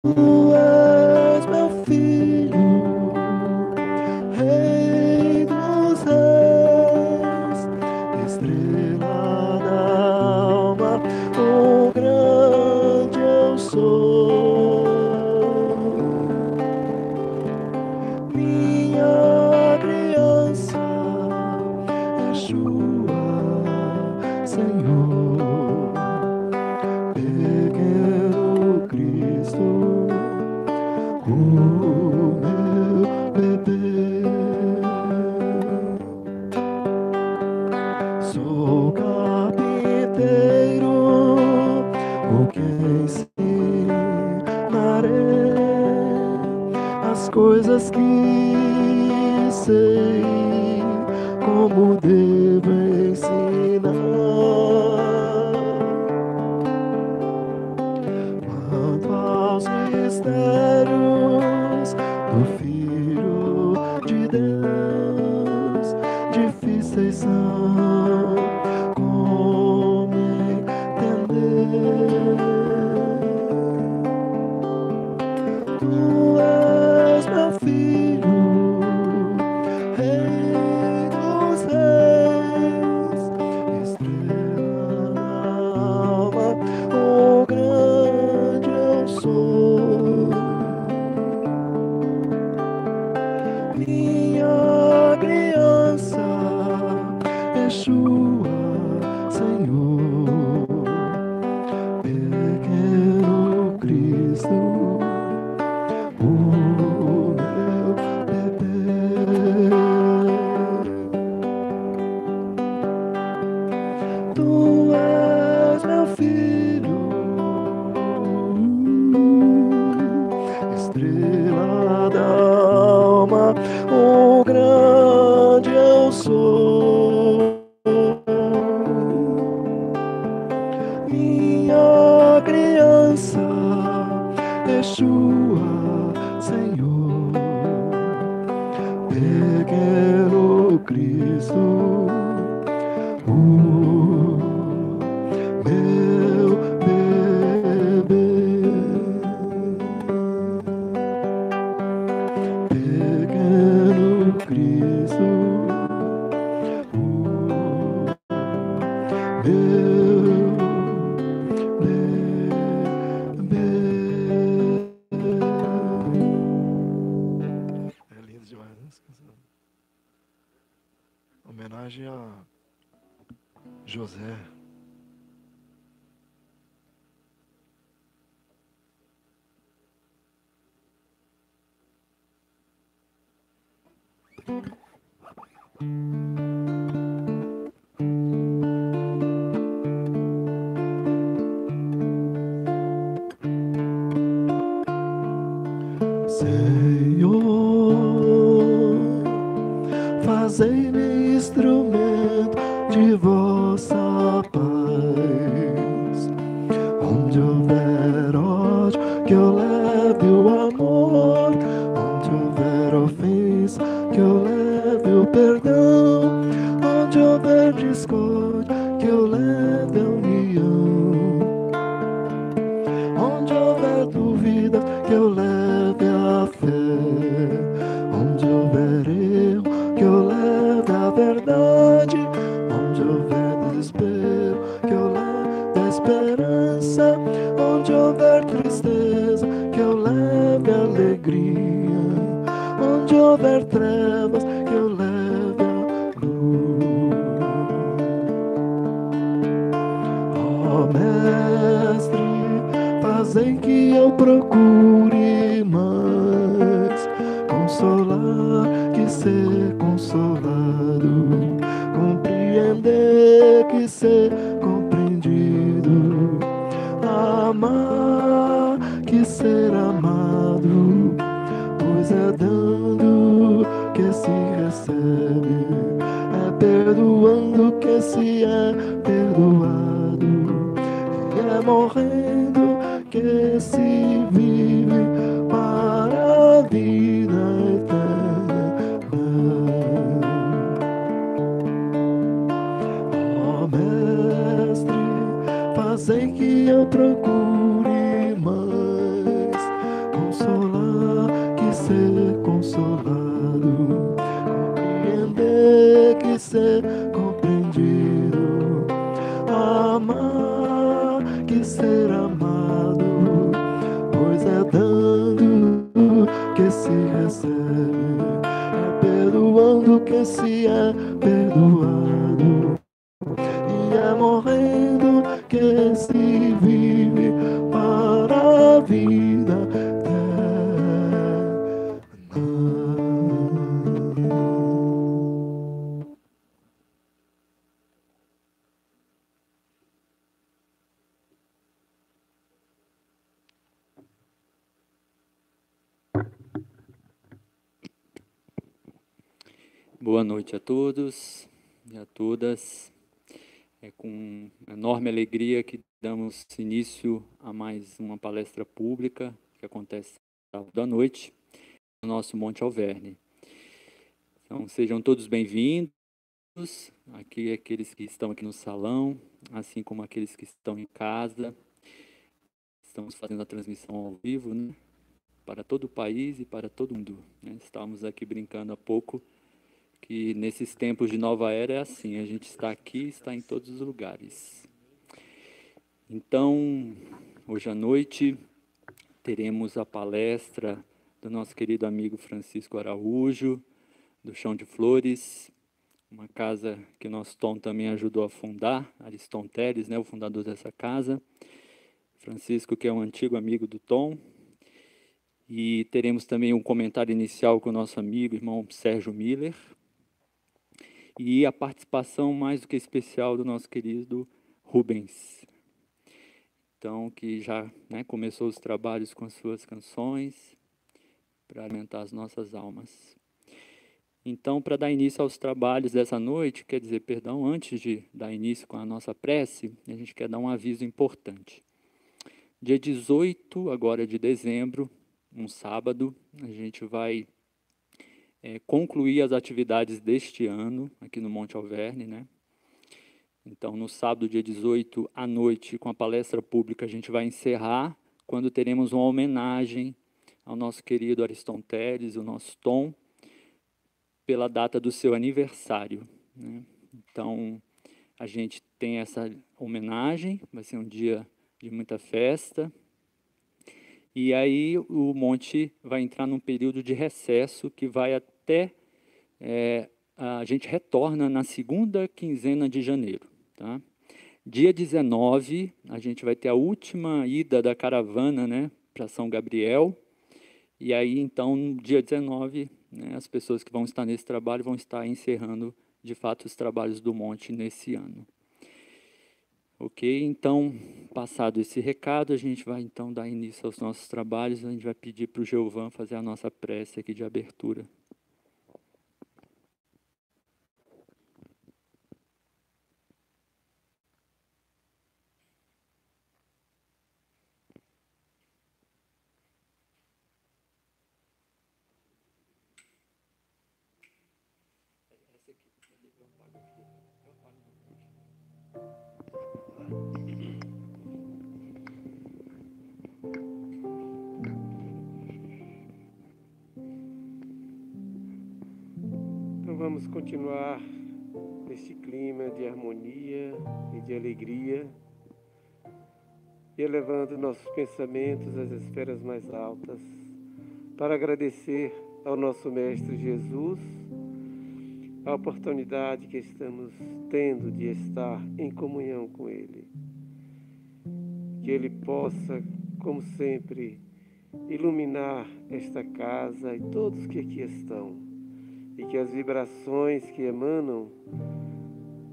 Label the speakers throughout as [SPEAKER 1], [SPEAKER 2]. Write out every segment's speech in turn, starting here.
[SPEAKER 1] Tu és meu filho, Rei dos reis, estrela da alma, o grande eu sou. Minha criança, Yeshua, Senhor, pequeno Cristo, o meu bebê. Sou carpinteiro, o que ensinarei as coisas que sei, como devo ensinar. Quanto aos mistérios do Filho de Deus, difíceis são como entender. Tu és meu filho, Rei dos reis, estrela da alma, o grande eu sou. Minha criança, Yeshua, Senhor, pequeno Cristo, o meu bebê. Tu és meu filho, estrela da alma, o grande eu sou. Minha criança, Yeshua, Senhor, pequeno Cristo, o meu bebê. Pequeno Cristo, o meu bebê. É lindo demais, né? Homenagem a José. Senhor, fazei-me instrumento de vossa paz. Onde houver ódio, que eu leve o amor. Onde houver ofensa, que eu leve o perdão. Onde houver discórdia, que eu leve a união. Onde houver dúvida, que eu leve a fé. Onde houver erro, que eu leve a verdade. Onde houver desespero, que eu leve a esperança. Onde houver tristeza, que eu leve a alegria. Onde houver trevas, que eu leve a luz. Ó Mestre, fazem que eu procure mais consolar que ser consolado, compreender que ser compreendido, amar que ser amado, pois é dando que se recebe, é perdoando que se é perdoado, e é morrendo que se vive para a vida eterna. Ó Mestre, fazei que eu procure mais ser compreendido. Amar que ser amado, pois é dando que se recebe, é perdoando que se é perdoado, e é morrendo que se vive para a vida eterna.
[SPEAKER 2] Boa noite a todos e a todas. É com enorme alegria que damos início a mais uma palestra pública que acontece sábado à noite no nosso Monte Alverne. Então, sejam todos bem-vindos, aqui aqueles que estão aqui no salão, assim como aqueles que estão em casa. Estamos fazendo a transmissão ao vivo, né, para todo o país e para todo mundo, né? Estávamos aqui brincando há pouco que nesses tempos de nova era é assim, a gente está aqui, está em todos os lugares. Então, hoje à noite, teremos a palestra do nosso querido amigo Francisco Araújo, do Chão de Flores, uma casa que o nosso Tom também ajudou a fundar, Ariston Teles, né, o fundador dessa casa. Francisco, que é um antigo amigo do Tom. E teremos também um comentário inicial com o nosso amigo, irmão Sérgio Miller, e a participação mais do que especial do nosso querido Rubens. Então, que já, né, começou os trabalhos com as suas canções para alimentar as nossas almas. Então, para dar início aos trabalhos dessa noite, quer dizer, perdão, antes de dar início com a nossa prece, a gente quer dar um aviso importante. Dia 18 agora de dezembro, um sábado, a gente vai concluir as atividades deste ano aqui no Monte Alverne, né? Então, no sábado, dia 18, à noite, com a palestra pública, a gente vai encerrar, quando teremos uma homenagem ao nosso querido Ariston Teles, o nosso Tom, pela data do seu aniversário, né? Então, a gente tem essa homenagem, vai ser um dia de muita festa, e aí o Monte vai entrar num período de recesso que vai até... a gente retorna na segunda quinzena de janeiro, tá? Dia 19, a gente vai ter a última ida da caravana, né, para São Gabriel, e aí, então, no dia 19, né, as pessoas que vão estar nesse trabalho vão estar encerrando, de fato, os trabalhos do Monte nesse ano. Ok? Então, passado esse recado, a gente vai, então, dar início aos nossos trabalhos, a gente vai pedir para o Geovan fazer a nossa prece aqui de abertura.
[SPEAKER 3] Então vamos continuar neste clima de harmonia e de alegria, e elevando nossos pensamentos às esferas mais altas, para agradecer ao nosso Mestre Jesus a oportunidade que estamos tendo de estar em comunhão com Ele. Que Ele possa, como sempre, iluminar esta casa e todos que aqui estão, e que as vibrações que emanam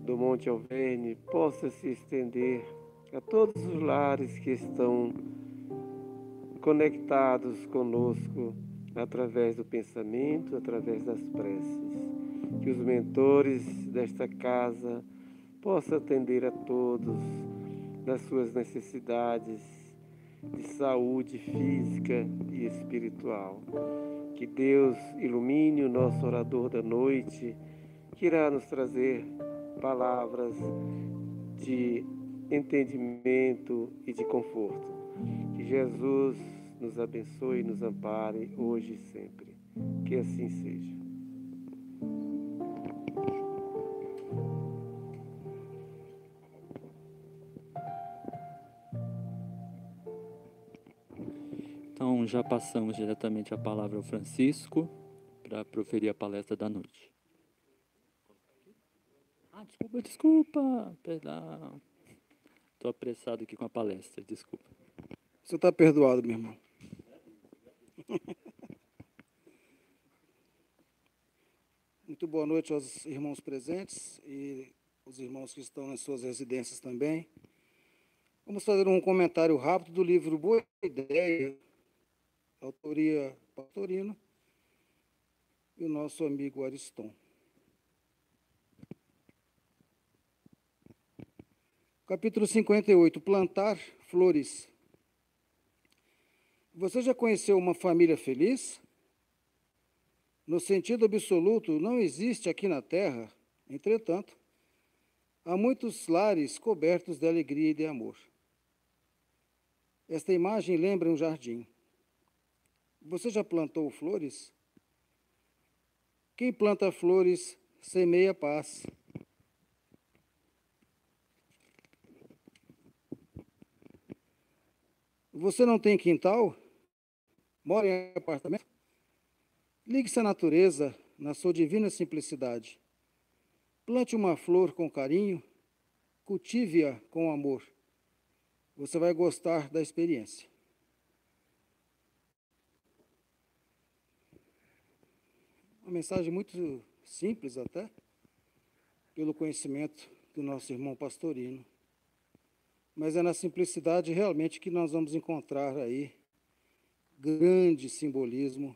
[SPEAKER 3] do Monte Alverne possam se estender a todos os lares que estão conectados conosco através do pensamento, através das preces. Que os mentores desta casa possam atender a todos nas suas necessidades de saúde física e espiritual. Que Deus ilumine o nosso orador da noite, que irá nos trazer palavras de entendimento e de conforto. Que Jesus nos abençoe e nos ampare hoje e sempre. Que assim seja.
[SPEAKER 2] Então, já passamos diretamente a palavra ao Francisco para proferir a palestra da noite. Ah, desculpa, perdão. Estou apressado aqui com a palestra, desculpa.
[SPEAKER 4] Você está perdoado, meu irmão. Muito boa noite aos irmãos presentes e os irmãos que estão nas suas residências também. Vamos fazer um comentário rápido do livro Boa Ideia, autoria Pastorino e o nosso amigo Ariston. Capítulo 58, Plantar flores. Você já conheceu uma família feliz? No sentido absoluto, não existe aqui na Terra, entretanto, há muitos lares cobertos de alegria e de amor. Esta imagem lembra um jardim. Você já plantou flores? Quem planta flores semeia paz. Você não tem quintal? Mora em apartamento? Ligue-se à natureza na sua divina simplicidade. Plante uma flor com carinho, cultive-a com amor. Você vai gostar da experiência. Uma mensagem muito simples até, pelo conhecimento do nosso irmão Pastorino. Mas é na simplicidade realmente que nós vamos encontrar aí grande simbolismo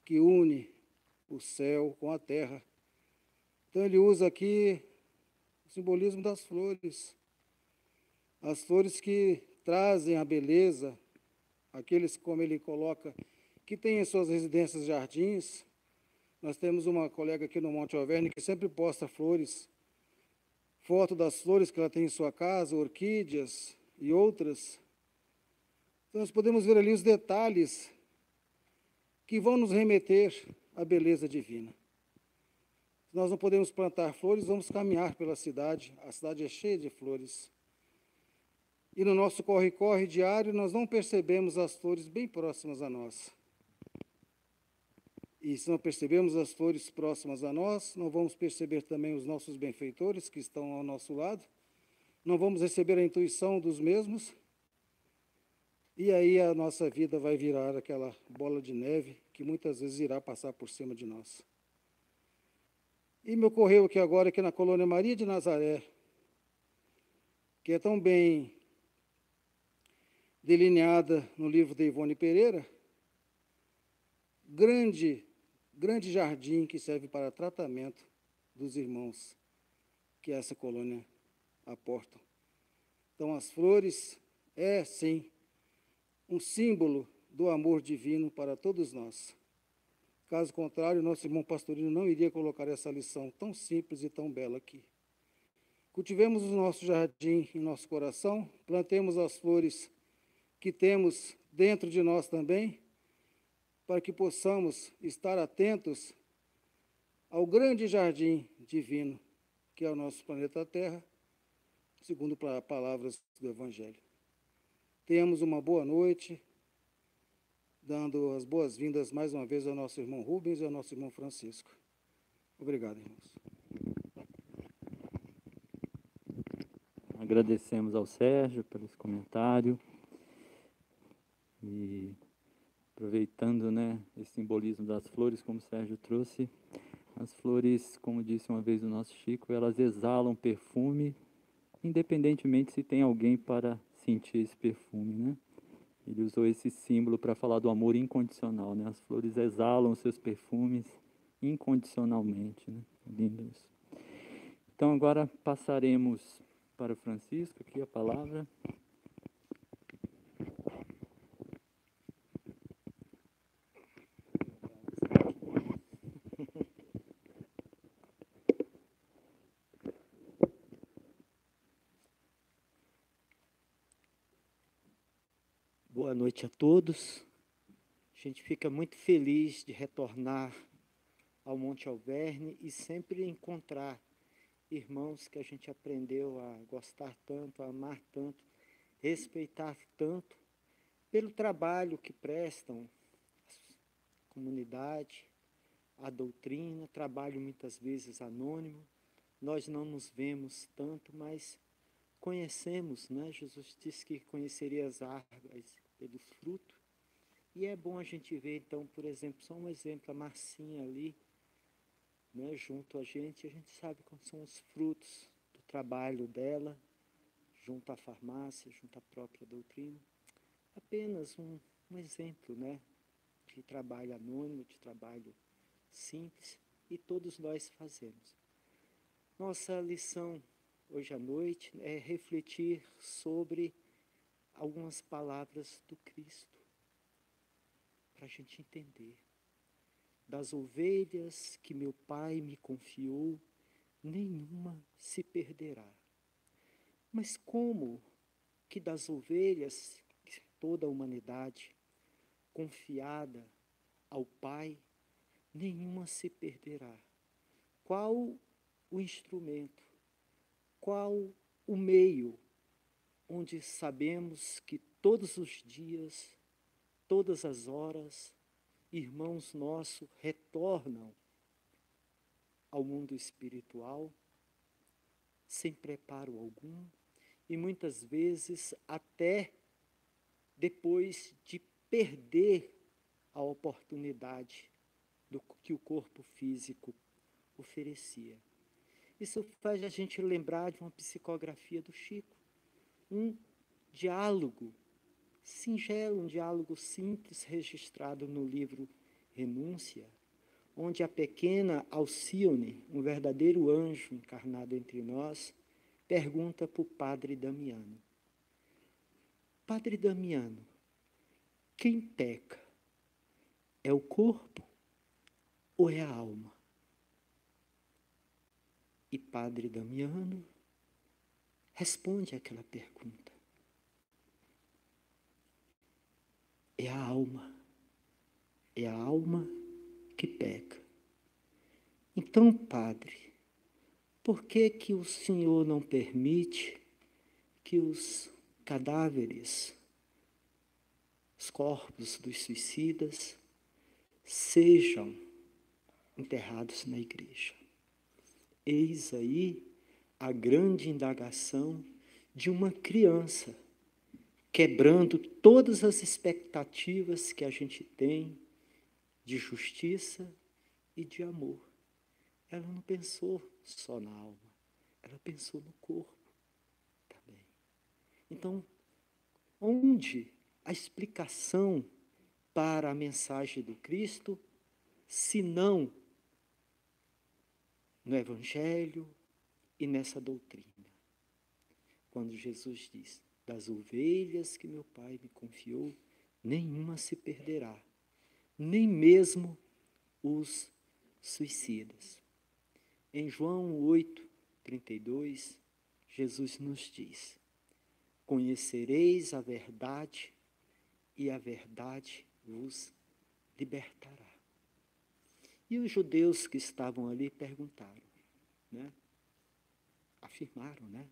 [SPEAKER 4] que une o céu com a terra. Então ele usa aqui o simbolismo das flores. As flores que trazem a beleza, aqueles, como ele coloca, que têm em suas residências jardins. Nós temos uma colega aqui no Monte Alverne que sempre posta flores, foto das flores que ela tem em sua casa, orquídeas e outras. Então, nós podemos ver ali os detalhes que vão nos remeter à beleza divina. Se nós não podemos plantar flores, vamos caminhar pela cidade. A cidade é cheia de flores. E no nosso corre-corre diário, nós não percebemos as flores bem próximas a nós. E se não percebemos as flores próximas a nós, não vamos perceber também os nossos benfeitores que estão ao nosso lado, não vamos receber a intuição dos mesmos, e aí a nossa vida vai virar aquela bola de neve que muitas vezes irá passar por cima de nós. E me ocorreu aqui agora que na colônia Maria de Nazaré, que é tão bem delineada no livro de Ivone Pereira, grande jardim que serve para tratamento dos irmãos que essa colônia aporta. Então, as flores é, sim, um símbolo do amor divino para todos nós. Caso contrário, nosso irmão Pastorino não iria colocar essa lição tão simples e tão bela aqui. Cultivemos o nosso jardim em nosso coração, plantemos as flores que temos dentro de nós também, para que possamos estar atentos ao grande jardim divino, que é o nosso planeta Terra, segundo palavras do Evangelho. Tenhamos uma boa noite, dando as boas-vindas mais uma vez ao nosso irmão Rubens e ao nosso irmão Francisco. Obrigado, irmãos.
[SPEAKER 2] Agradecemos ao Sérgio por esse comentário. E aproveitando, né, esse simbolismo das flores, como o Sérgio trouxe, as flores, como disse uma vez o nosso Chico, elas exalam perfume, independentemente se tem alguém para sentir esse perfume, né? Ele usou esse símbolo para falar do amor incondicional, né? As flores exalam seus perfumes incondicionalmente, né? Lindo isso. Então agora passaremos para o Francisco aqui a palavra.
[SPEAKER 5] Boa noite a todos. A gente fica muito feliz de retornar ao Monte Alverne e sempre encontrar irmãos que a gente aprendeu a gostar tanto, a amar tanto, respeitar tanto pelo trabalho que prestam à comunidade, à doutrina, trabalho muitas vezes anônimo. Nós não nos vemos tanto, mas conhecemos, né? Jesus disse que conheceria as árvores pelos frutos. E é bom a gente ver, então, por exemplo, só um exemplo, a Marcinha ali, né, junto a gente sabe quais são os frutos do trabalho dela, junto à farmácia, junto à própria doutrina. Apenas um exemplo, né, de trabalho anônimo, de trabalho simples, e todos nós fazemos. Nossa lição hoje à noite é refletir sobre algumas palavras do Cristo, para a gente entender. Das ovelhas que meu Pai me confiou, nenhuma se perderá. Mas como que das ovelhas, toda a humanidade, confiada ao Pai, nenhuma se perderá? Qual o instrumento? Qual o meio onde sabemos que todos os dias, todas as horas, irmãos nossos retornam ao mundo espiritual sem preparo algum e muitas vezes até depois de perder a oportunidade do que o corpo físico oferecia. Isso faz a gente lembrar de uma psicografia do Chico, um diálogo singelo, um diálogo simples registrado no livro Renúncia, onde a pequena Alcione, um verdadeiro anjo encarnado entre nós, pergunta para o padre Damiano: Padre Damiano, quem peca? É o corpo ou é a alma? E Padre Damiano responde àquela pergunta: é a alma. É a alma que peca. Então, Padre, por que que o Senhor não permite que os cadáveres, os corpos dos suicidas, sejam enterrados na igreja? Eis aí a grande indagação de uma criança, quebrando todas as expectativas que a gente tem de justiça e de amor. Ela não pensou só na alma, ela pensou no corpo também. Então, onde a explicação para a mensagem do Cristo, se não no Evangelho e nessa doutrina? Quando Jesus diz: das ovelhas que meu Pai me confiou, nenhuma se perderá, nem mesmo os suicidas. Em João 8:32, Jesus nos diz: conhecereis a verdade e a verdade vos libertará. E os judeus que estavam ali perguntaram, né? Afirmaram, né?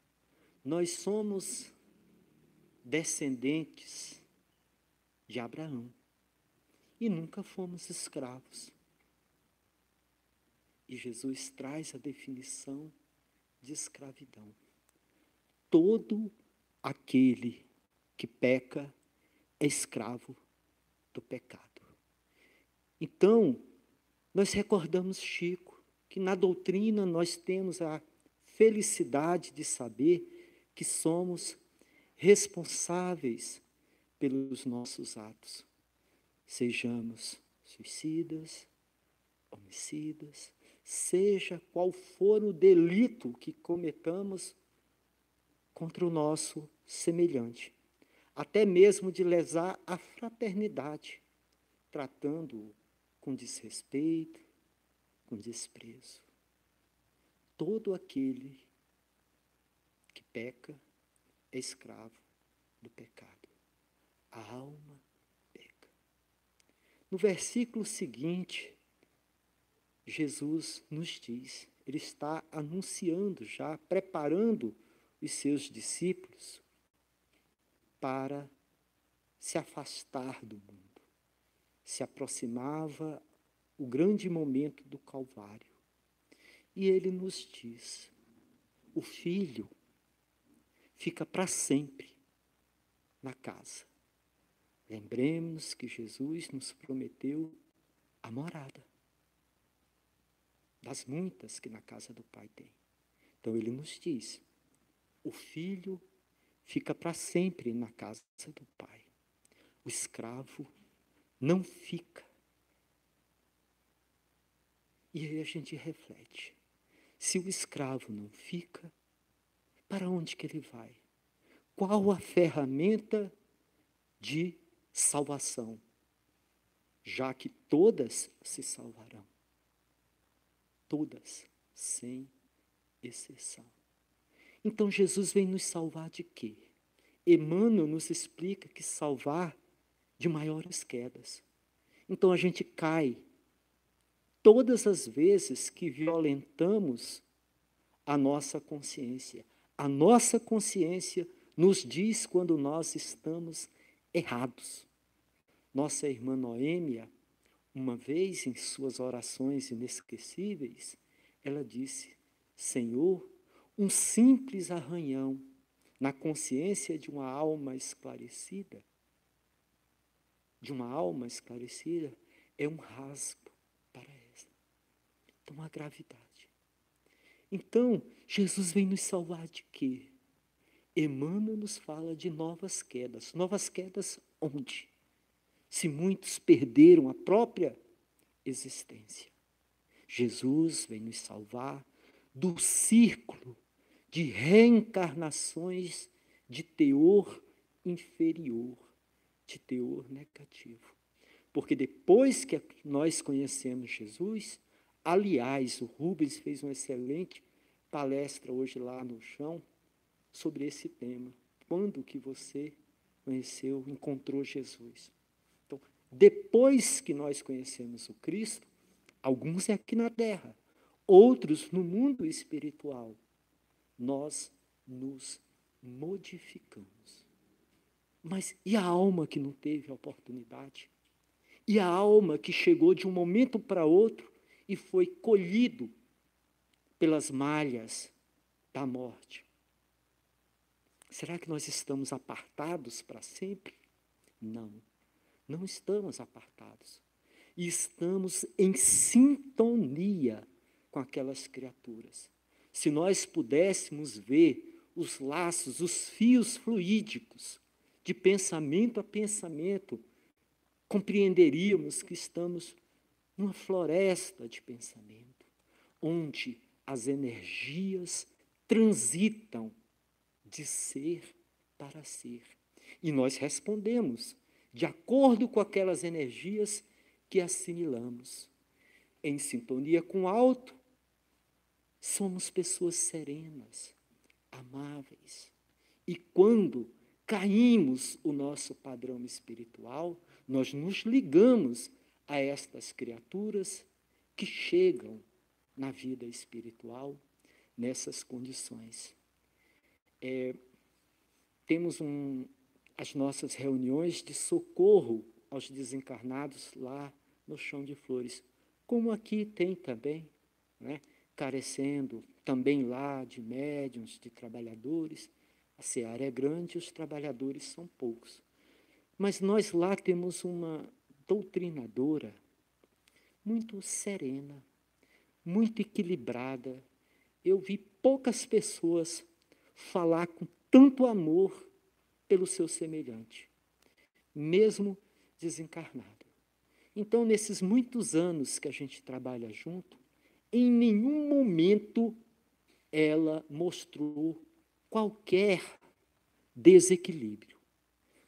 [SPEAKER 5] Nós somos descendentes de Abraão e nunca fomos escravos. E Jesus traz a definição de escravidão. Todo aquele que peca é escravo do pecado. Então, nós recordamos Chico, que na doutrina nós temos a felicidade de saber que somos responsáveis pelos nossos atos. Sejamos suicidas, homicidas, seja qual for o delito que cometamos contra o nosso semelhante, até mesmo de lesar a fraternidade, tratando-o com desrespeito, com desprezo. Todo aquele que peca é escravo do pecado. A alma peca. No versículo seguinte, Jesus nos diz, ele está anunciando já, preparando os seus discípulos para se afastar do mundo. Se aproximava o grande momento do Calvário. E ele nos diz, o filho fica para sempre na casa. Lembremos que Jesus nos prometeu a morada, das muitas que na casa do Pai tem. Então ele nos diz, o filho fica para sempre na casa do Pai. O escravo não fica. E aí a gente reflete, se o escravo não fica, para onde que ele vai? Qual a ferramenta de salvação? Já que todas se salvarão. Todas, sem exceção. Então Jesus vem nos salvar de quê? Emmanuel nos explica que salvar de maiores quedas. Então a gente cai todas as vezes que violentamos a nossa consciência. A nossa consciência nos diz quando nós estamos errados. Nossa irmã Noêmia, uma vez em suas orações inesquecíveis, ela disse, Senhor, um simples arranhão na consciência de uma alma esclarecida, é um rasgo para ela. Então, a gravidade. Então, Jesus vem nos salvar de quê? Emmanuel nos fala de novas quedas. Novas quedas onde? Se muitos perderam a própria existência. Jesus vem nos salvar do círculo de reencarnações de teor inferior, de teor negativo. Porque depois que nós conhecemos Jesus, aliás, o Rubens fez uma excelente palestra hoje lá no chão sobre esse tema. Quando que você conheceu, encontrou Jesus? Então, depois que nós conhecemos o Cristo, alguns é aqui na terra, outros no mundo espiritual, nós nos modificamos. Mas e a alma que não teve a oportunidade? E a alma que chegou de um momento para outro e foi colhido pelas malhas da morte? Será que nós estamos apartados para sempre? Não, não estamos apartados. E estamos em sintonia com aquelas criaturas. Se nós pudéssemos ver os laços, os fios fluídicos, de pensamento a pensamento, compreenderíamos que estamos numa floresta de pensamento, onde as energias transitam de ser para ser. E nós respondemos de acordo com aquelas energias que assimilamos. Em sintonia com o alto, somos pessoas serenas, amáveis. E quando caímos o nosso padrão espiritual, nós nos ligamos a estas criaturas que chegam na vida espiritual nessas condições. Temos as nossas reuniões de socorro aos desencarnados lá no Chão de Flores, como aqui tem também, né? Carecendo também lá de médiuns, de trabalhadores. A seara é grande e os trabalhadores são poucos. Mas nós lá temos uma doutrinadora muito serena, muito equilibrada. Eu vi poucas pessoas falar com tanto amor pelo seu semelhante, mesmo desencarnado. Então, nesses muitos anos que a gente trabalha junto, em nenhum momento ela mostrou qualquer desequilíbrio.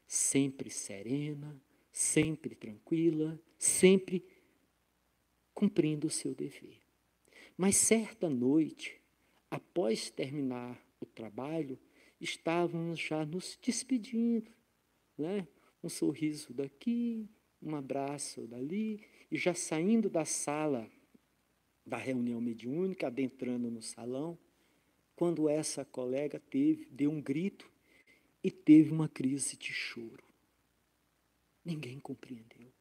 [SPEAKER 5] Sempre serena, sempre tranquila, sempre cumprindo o seu dever. Mas certa noite, após terminar o trabalho, estávamos já nos despedindo, né? Um sorriso daqui, um abraço dali, e já saindo da sala da reunião mediúnica, adentrando no salão, quando essa colega deu um grito e teve uma crise de choro. Ninguém compreendeu.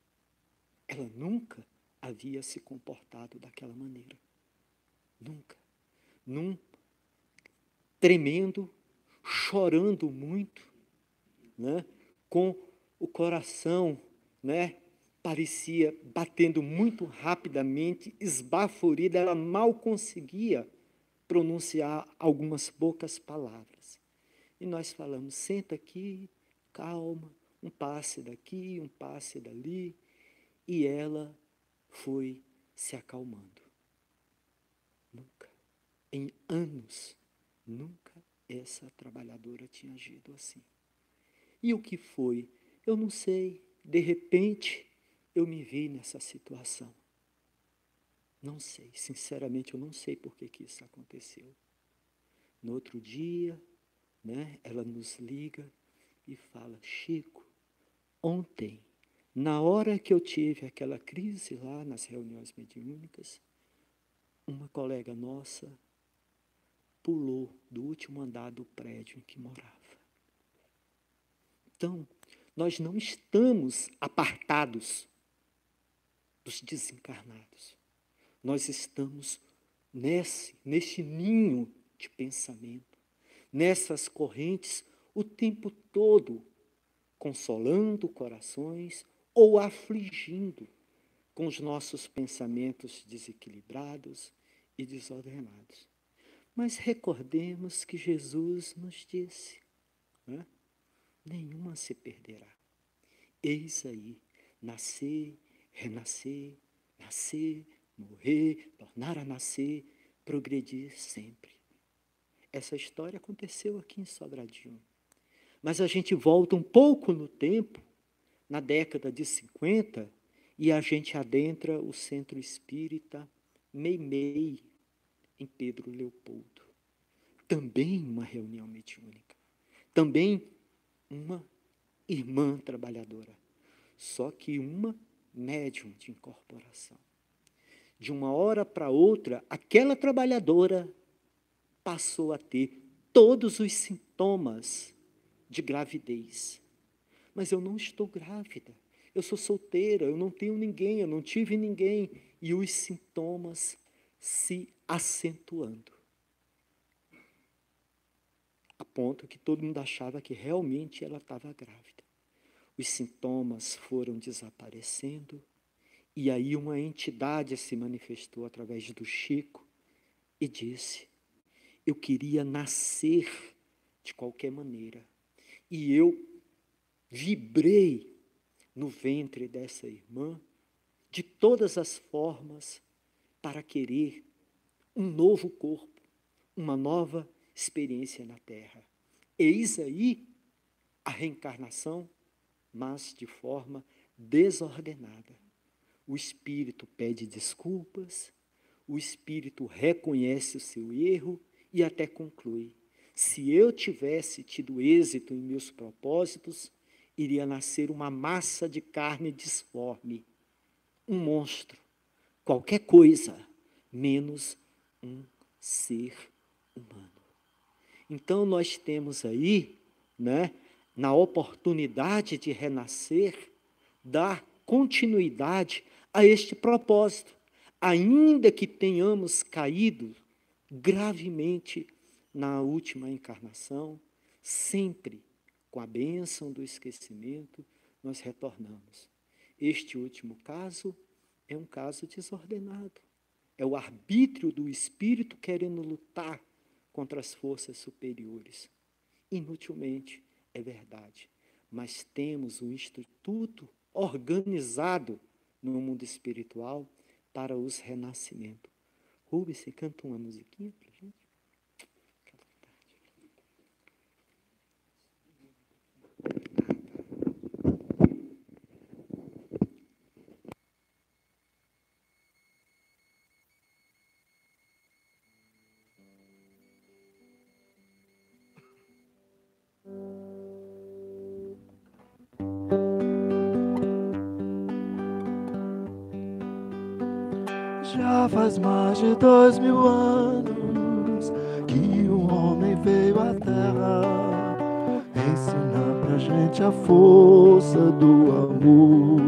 [SPEAKER 5] Ela nunca havia se comportado daquela maneira. Nunca. Tremendo, chorando muito, né? Com o coração, né? Parecia batendo muito rapidamente, esbaforida, ela mal conseguia pronunciar algumas poucas palavras. E nós falamos, senta aqui, calma, um passe daqui, um passe dali, e ela foi se acalmando. Nunca, em anos, nunca essa trabalhadora tinha agido assim. E o que foi? Eu não sei, de repente, eu me vi nessa situação. Não sei, sinceramente, eu não sei por que isso aconteceu. No outro dia, né, ela nos liga e fala, Chico, ontem, na hora que eu tive aquela crise lá nas reuniões mediúnicas, uma colega nossa pulou do último andar do prédio em que morava. Então, nós não estamos apartados dos desencarnados. Nós estamos nesse ninho de pensamento, nessas correntes, o tempo todo, consolando corações ou afligindo com os nossos pensamentos desequilibrados e desordenados. Mas recordemos que Jesus nos disse, né? Nenhuma se perderá. Eis aí, nascer, renascer, nascer, morrer, tornar a nascer, progredir sempre. Essa história aconteceu aqui em Sobradinho. Mas a gente volta um pouco no tempo, na década de 50, e a gente adentra o Centro Espírita Meimei, em Pedro Leopoldo. Também uma reunião mediúnica. Também uma irmã trabalhadora. Só que uma médium de incorporação. De uma hora para outra, aquela trabalhadora passou a ter todos os sintomas de gravidez. Mas eu não estou grávida, eu sou solteira, eu não tenho ninguém, eu não tive ninguém. E os sintomas se acentuando. A ponto que todo mundo achava que realmente ela estava grávida. Os sintomas foram desaparecendo, e aí uma entidade se manifestou através do Chico e disse, eu queria nascer de qualquer maneira. E eu vibrei no ventre dessa irmã de todas as formas para querer um novo corpo, uma nova experiência na Terra. Eis aí a reencarnação, mas de forma desordenada. O espírito pede desculpas, o espírito reconhece o seu erro e até conclui, se eu tivesse tido êxito em meus propósitos, iria nascer uma massa de carne disforme, um monstro, qualquer coisa, menos um ser humano. Então, nós temos aí, né, na oportunidade de renascer, dar continuidade a este propósito, ainda que tenhamos caído gravemente na última encarnação, sempre com a bênção do esquecimento, nós retornamos. Este último caso é um caso desordenado. É o arbítrio do espírito querendo lutar contra as forças superiores. Inutilmente, é verdade. Mas temos um instituto organizado no mundo espiritual para os renascimentos. Rubens, você canta uma musiquinha para a gente? Fica
[SPEAKER 1] Já faz mais de 2000 anos que um homem veio à Terra ensinar pra gente a força do amor.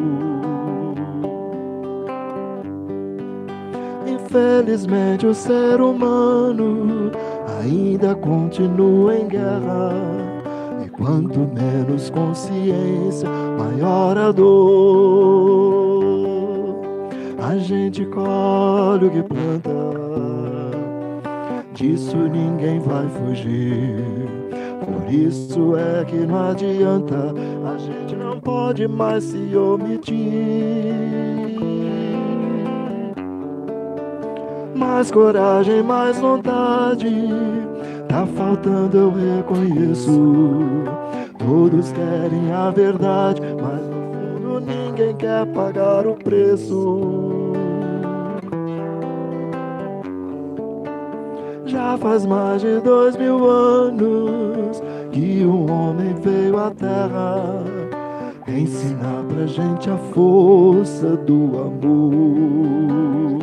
[SPEAKER 1] Infelizmente o ser humano ainda continua em guerra, e quanto menos consciência, maior a dor. A gente colhe o que planta, disso ninguém vai fugir. Por isso é que não adianta, a gente não pode mais se omitir. Mais coragem, mais vontade, tá faltando, eu reconheço. Todos querem a verdade, mas no fundo ninguém quer pagar o preço. Já faz mais de 2000 anos que um homem veio à Terra ensinar pra gente a força do amor.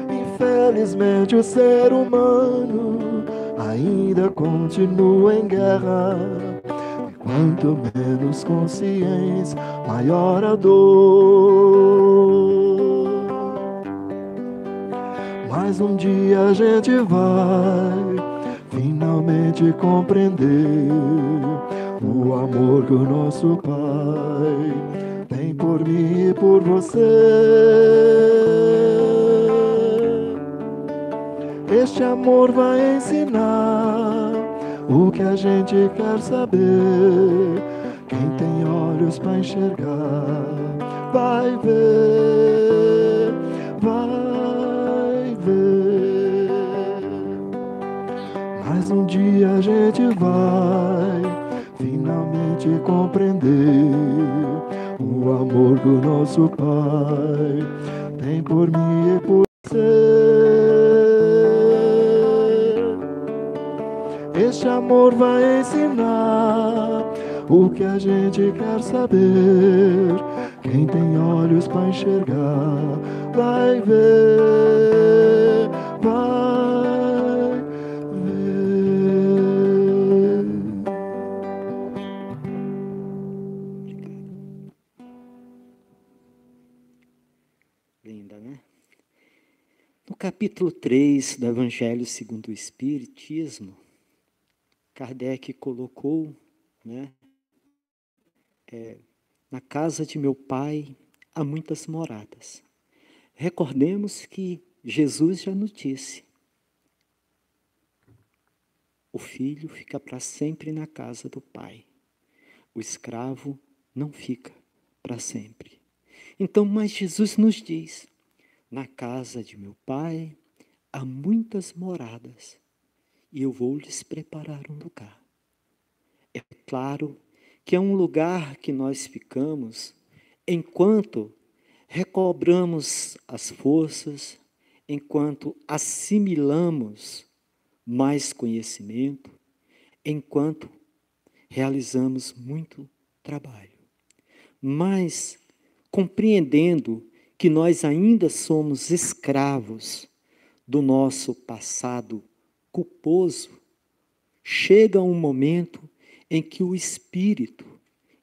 [SPEAKER 1] Infelizmente o ser humano ainda continua em guerra, e quanto menos consciência, maior a dor. Mas um dia a gente vai finalmente compreender o amor que o nosso Pai tem por mim e por você. Este amor vai ensinar o que a gente quer saber. Quem tem olhos para enxergar vai ver, vai ver. Mas um dia a gente vai finalmente compreender o amor que o nosso Pai tem por mim e por você. Este amor vai ensinar o que a gente quer saber. Quem tem olhos para enxergar vai ver, vai ver.
[SPEAKER 5] Linda, né? No capítulo 3 do Evangelho segundo o Espiritismo, Kardec colocou, né, na casa de meu Pai há muitas moradas. Recordemos que Jesus já nos disse: o filho fica para sempre na casa do Pai, o escravo não fica para sempre. Então, mas Jesus nos diz: na casa de meu Pai há muitas moradas, e eu vou lhes preparar um lugar. É claro que é um lugar que nós ficamos enquanto recobramos as forças, enquanto assimilamos mais conhecimento, enquanto realizamos muito trabalho. Mas, compreendendo que nós ainda somos escravos do nosso passado culposo, chega um momento em que o espírito,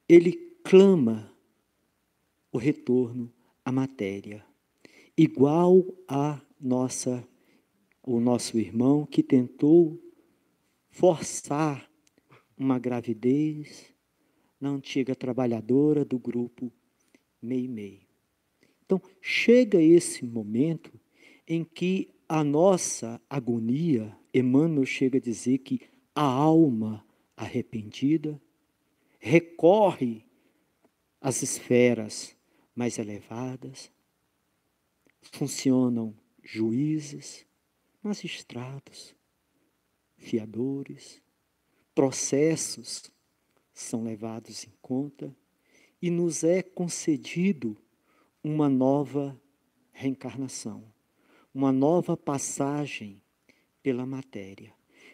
[SPEAKER 5] ele clama o retorno à matéria, igual o nosso irmão que tentou forçar uma gravidez na antiga trabalhadora do grupo Meimei. Então, chega esse momento em que a nossa agonia, Emmanuel chega a dizer que a alma arrependida recorre às esferas mais elevadas, funcionam juízes, magistrados, fiadores, processos são levados em conta e nos é concedido uma nova reencarnação, uma nova passagem pela matéria.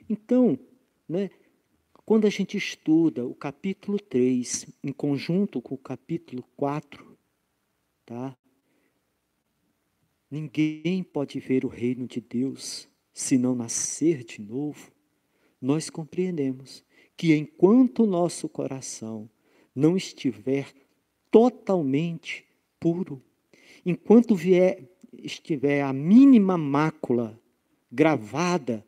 [SPEAKER 5] Então, né, quando a gente estuda o capítulo 3, em conjunto com o capítulo 4, tá? Ninguém pode ver o reino de Deus se não nascer de novo. Nós compreendemos que enquanto o nosso coração não estiver totalmente puro, enquanto estiver a mínima mácula gravada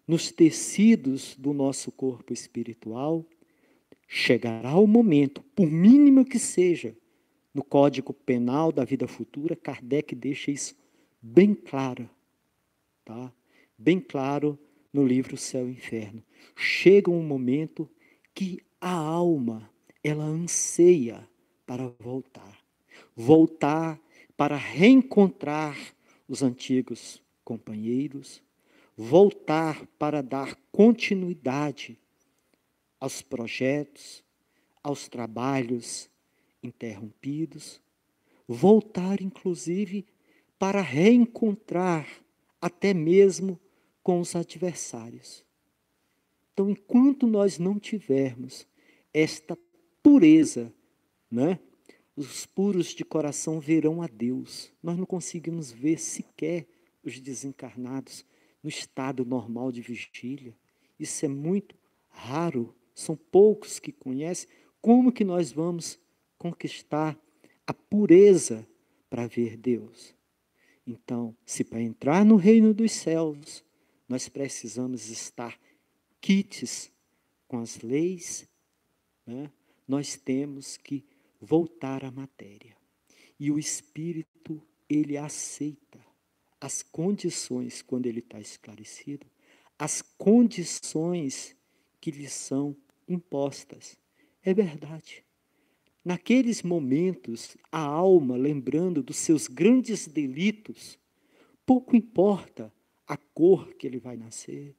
[SPEAKER 5] nos tecidos do nosso corpo espiritual, chegará o momento, por mínimo que seja, no Código Penal da vida futura, Kardec deixa isso bem claro, tá? Bem claro no livro Céu e Inferno. Chega um momento que a alma, ela anseia para voltar. Voltar para reencontrar os antigos companheiros, voltar para dar continuidade aos projetos, aos trabalhos interrompidos, voltar, inclusive, para reencontrar até mesmo com os adversários. Então, enquanto nós não tivermos esta pureza, né, os puros de coração verão a Deus. Nós não conseguimos ver sequer os desencarnados no estado normal de vigília. Isso é muito raro, são poucos que conhecem. Como que nós vamos conquistar a pureza para ver Deus? Então, se para entrar no reino dos céus, nós precisamos estar quites com as leis, né? Nós temos que voltar à matéria. E o Espírito, ele aceita as condições, quando ele está esclarecido, as condições que lhe são impostas. É verdade. Naqueles momentos, a alma, lembrando dos seus grandes delitos, pouco importa a cor que ele vai nascer,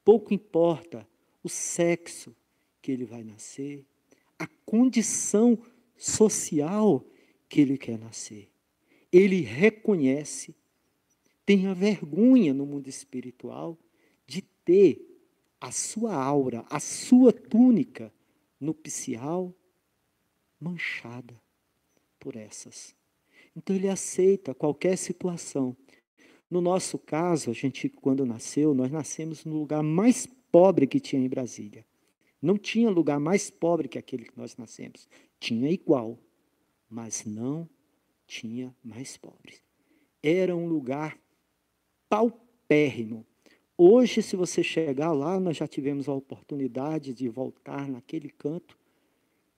[SPEAKER 5] pouco importa o sexo que ele vai nascer, a condição social que ele quer nascer. Ele reconhece, tem a vergonha no mundo espiritual de ter a sua aura, a sua túnica nupcial manchada por essas. Então ele aceita qualquer situação. No nosso caso, a gente, quando nasceu, nós nascemos no lugar mais pobre que tinha em Brasília. Não tinha lugar mais pobre que aquele que nós nascemos. Tinha igual, mas não tinha mais pobre. Era um lugar paupérrimo. Hoje, se você chegar lá, nós já tivemos a oportunidade de voltar naquele canto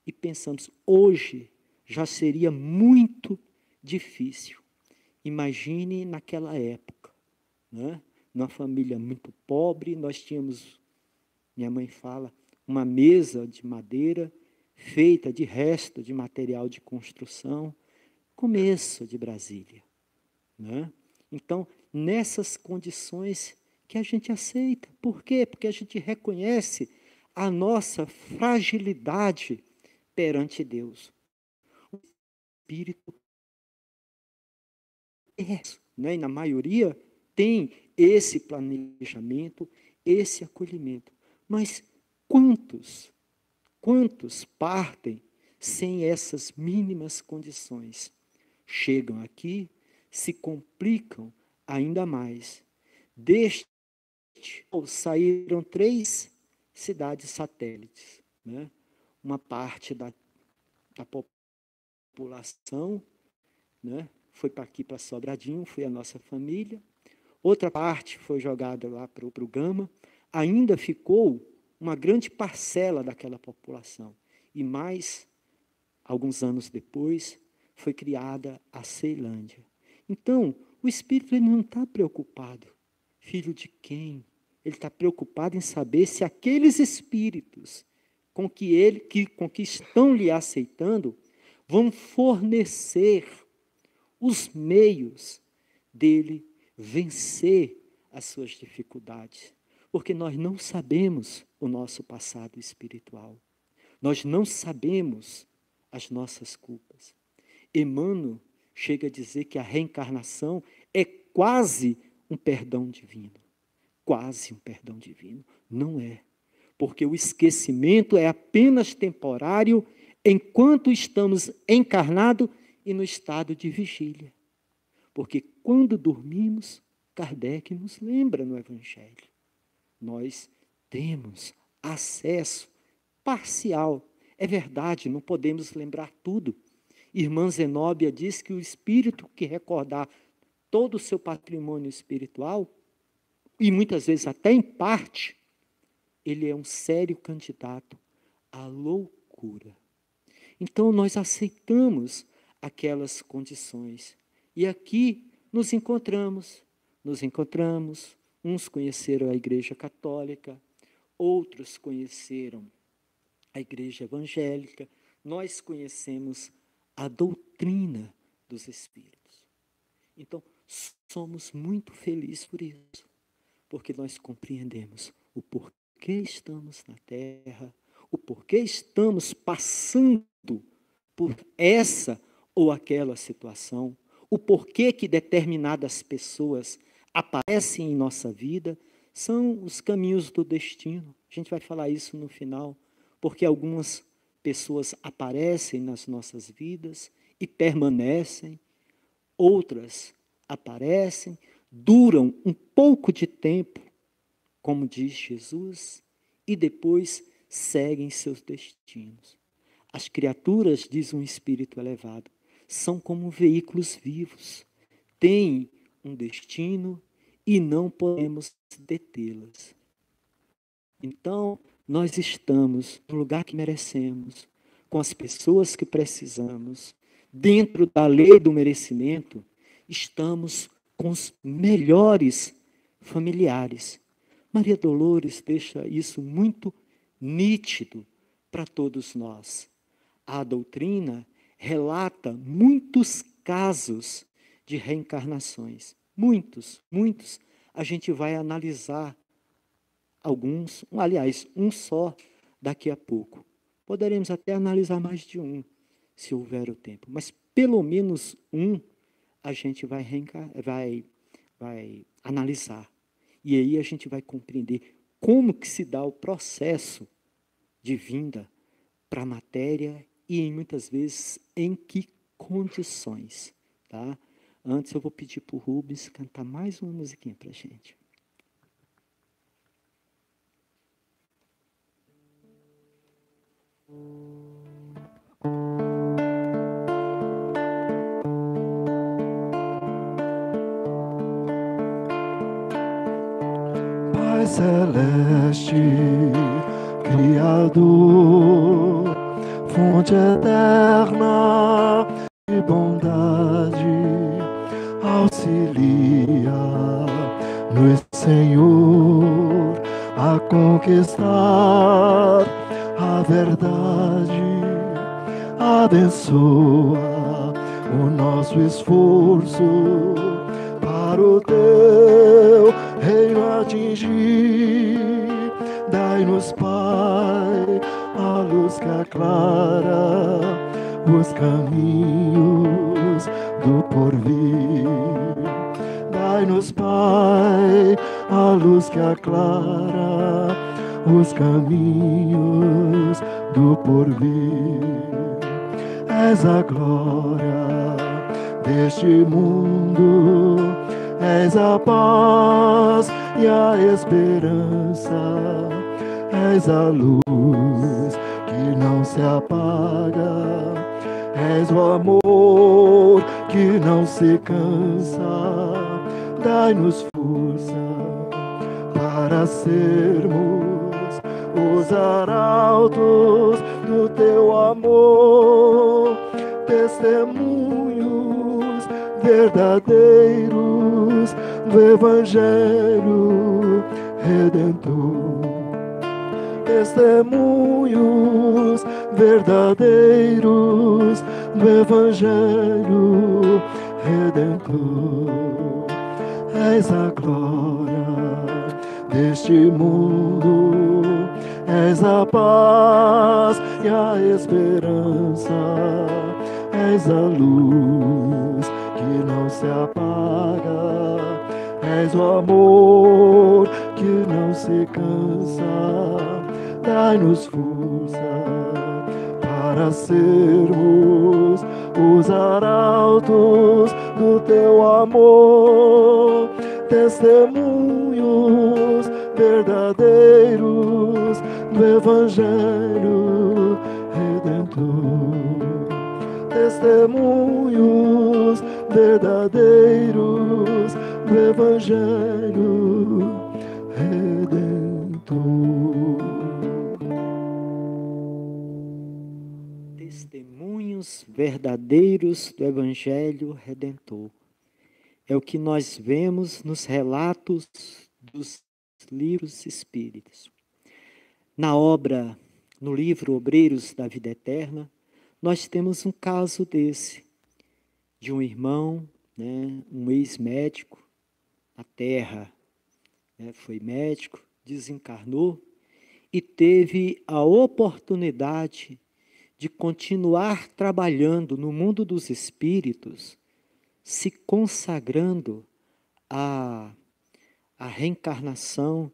[SPEAKER 5] e pensamos, hoje já seria muito difícil. Imagine naquela época, né? Numa família muito pobre, nós tínhamos, minha mãe fala, uma mesa de madeira feita de resto de material de construção, começo de Brasília, né? Então, nessas condições que a gente aceita. Por quê? Porque a gente reconhece a nossa fragilidade perante Deus. O Espírito é, né? E na maioria tem esse planejamento, esse acolhimento. Mas quantos partem sem essas mínimas condições? Chegam aqui, se complicam ainda mais. Deste saíram 3 cidades satélites, né? Uma parte da população, né, foi para aqui, para Sobradinho, foi a nossa família. Outra parte foi jogada lá para o Gama. Ainda ficou uma grande parcela daquela população. E mais, alguns anos depois, foi criada a Ceilândia. Então, o Espírito ele não está preocupado. Filho de quem? Ele está preocupado em saber se aqueles espíritos com que estão lhe aceitando vão fornecer os meios dele vencer as suas dificuldades. Porque nós não sabemos o nosso passado espiritual. Nós não sabemos as nossas culpas. Emmanuel chega a dizer que a reencarnação é quase um perdão divino. Quase um perdão divino. Não é. Porque o esquecimento é apenas temporário enquanto estamos encarnados e no estado de vigília. Porque quando dormimos, Kardec nos lembra no Evangelho. Nós temos acesso parcial. É verdade, não podemos lembrar tudo. Irmã Zenóbia diz que o espírito que recordar todo o seu patrimônio espiritual, e muitas vezes até em parte, ele é um sério candidato à loucura. Então nós aceitamos aquelas condições. E aqui nos encontramos, uns conheceram a Igreja Católica, outros conheceram a Igreja Evangélica, nós conhecemos a doutrina dos Espíritos. Então, somos muito felizes por isso, porque nós compreendemos o porquê estamos na Terra, o porquê estamos passando por essa ou aquela situação, o porquê que determinadas pessoas aparecem em nossa vida, são os caminhos do destino. A gente vai falar isso no final, porque algumas pessoas aparecem nas nossas vidas e permanecem, outras aparecem, duram um pouco de tempo, como diz Jesus, e depois seguem seus destinos. As criaturas, diz um espírito elevado, são como veículos vivos, têm um destino e não podemos detê-las. Então, nós estamos no lugar que merecemos, com as pessoas que precisamos, dentro da lei do merecimento, estamos com os melhores familiares. Maria Dolores deixa isso muito nítido para todos nós. A doutrina relata muitos casos de reencarnações. Muitos. A gente vai analisar alguns, aliás, um só daqui a pouco. Poderemos até analisar mais de um, se houver o tempo. Mas pelo menos um a gente vai analisar. E aí a gente vai compreender como que se dá o processo de vinda para a matéria e, muitas vezes, em que condições. Tá? Antes eu vou pedir para o Rubens cantar mais uma musiquinha para a gente.
[SPEAKER 1] Pai celeste, Criador, fonte eterna de bondade, auxilia-nos, Senhor, a conquistar a verdade. Abençoa o nosso esforço para o teu reino atingir. Dai-nos, Pai, a luz que aclara os caminhos do porvir. Dai-nos, Pai, a luz que aclara os caminhos do porvir. És a glória deste mundo, és a paz e a esperança, és a luz que não se apaga, és o amor que não se cansa. Dai-nos força para sermos os arautos do teu amor, testemunhos verdadeiros do Evangelho Redentor. Testemunhos verdadeiros do Evangelho Redentor. És a glória deste mundo, és a paz e a esperança, és a luz que não se apaga, és o amor que não se cansa. Dai-nos força para sermos os arautos do teu amor, testemunhos verdadeiros do Evangelho Redentor. Testemunhos verdadeiros do Evangelho Redentor.
[SPEAKER 5] Testemunhos verdadeiros do Evangelho Redentor. É o que nós vemos nos relatos dos livros espíritas. Na obra, no livro Obreiros da Vida Eterna, nós temos um caso desse, de um irmão, né, um ex-médico, na Terra, né, foi médico, desencarnou e teve a oportunidade de continuar trabalhando no mundo dos espíritos, se consagrando à reencarnação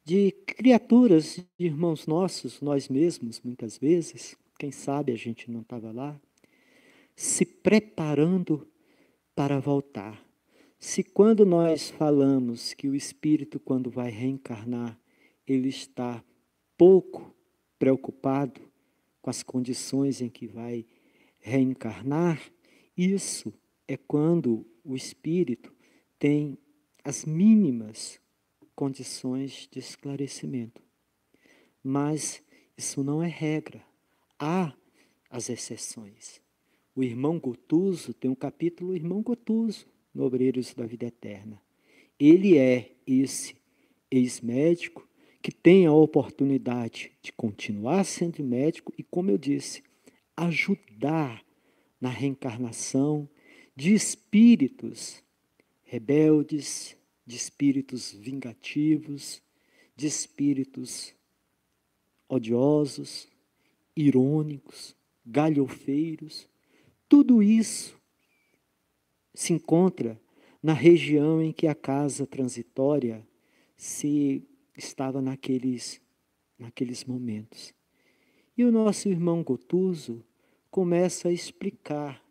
[SPEAKER 5] de criaturas, de irmãos nossos, nós mesmos, muitas vezes, quem sabe a gente não estava lá, se preparando para voltar. Se quando nós falamos que o espírito, quando vai reencarnar, ele está pouco preocupado com as condições em que vai reencarnar, isso é quando o espírito tem as mínimas condições de esclarecimento. Mas isso não é regra. Há as exceções. O irmão Gotuso, tem um capítulo, o irmão Gotuso, no Obreiros da Vida Eterna. Ele é esse ex-médico que tem a oportunidade de continuar sendo médico e, como eu disse, ajudar na reencarnação de espíritos rebeldes, de espíritos vingativos, de espíritos odiosos, irônicos, galhofeiros. Tudo isso se encontra na região em que a casa transitória se estava naqueles momentos. E o nosso irmão Gotuso começa a explicar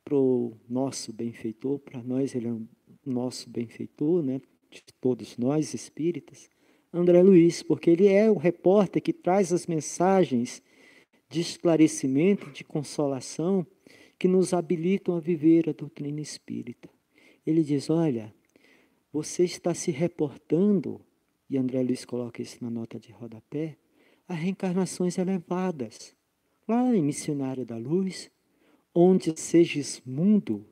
[SPEAKER 5] para o nosso benfeitor, para nós ele é o nosso benfeitor, né, de todos nós espíritas, André Luiz, porque ele é o repórter que traz as mensagens de esclarecimento, de consolação, que nos habilitam a viver a doutrina espírita. Ele diz, olha, você está se reportando, e André Luiz coloca isso na nota de rodapé, a reencarnações elevadas. Lá em Missionário da Luz, onde Segismundo,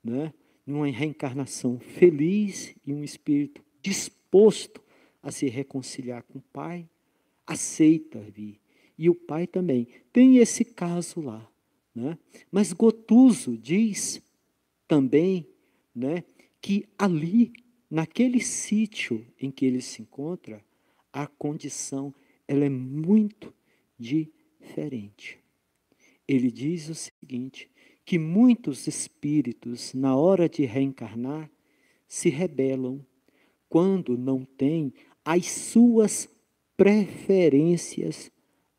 [SPEAKER 5] né, numa reencarnação feliz e um espírito disposto a se reconciliar com o Pai, aceita vir. E o Pai também. Tem esse caso lá. Né? Mas Gotuso diz também, né, que ali, naquele sítio em que ele se encontra, a condição ela é muito diferente. Ele diz o seguinte, que muitos espíritos, na hora de reencarnar, se rebelam quando não têm as suas preferências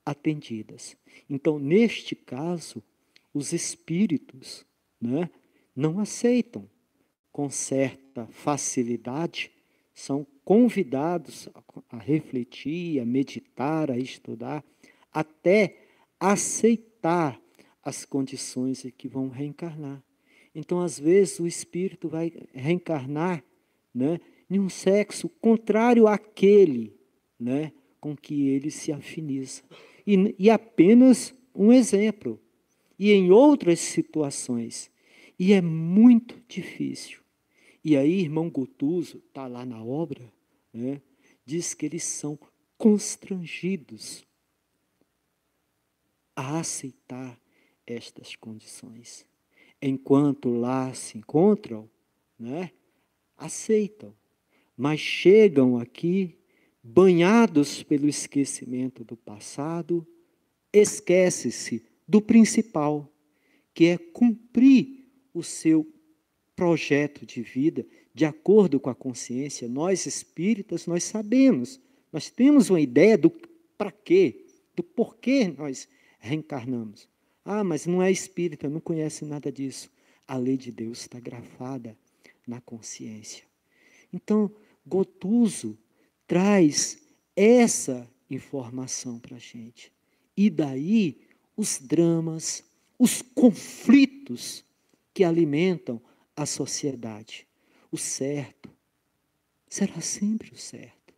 [SPEAKER 5] atendidas. Então, neste caso, os espíritos, né, não aceitam com certa facilidade, são convidados a refletir, a meditar, a estudar, até aceitar as condições em que vão reencarnar. Então, às vezes, o espírito vai reencarnar, né, em um sexo contrário àquele, né, com que ele se afiniza. E apenas um exemplo. E em outras situações. E é muito difícil. E aí, irmão Gotuso, está lá na obra, né, diz que eles são constrangidos a aceitar estas condições. Enquanto lá se encontram, né, aceitam. Mas chegam aqui, banhados pelo esquecimento do passado, esquece-se do principal, que é cumprir o seu projeto de vida de acordo com a consciência. Nós espíritas, nós sabemos, nós temos uma ideia do para quê, do porquê nós reencarnamos. Ah, mas não é espírita, não conhece nada disso. A lei de Deus está grafada na consciência. Então, Gotuso traz essa informação para a gente. E daí os dramas, os conflitos que alimentam a sociedade. O certo será sempre o certo.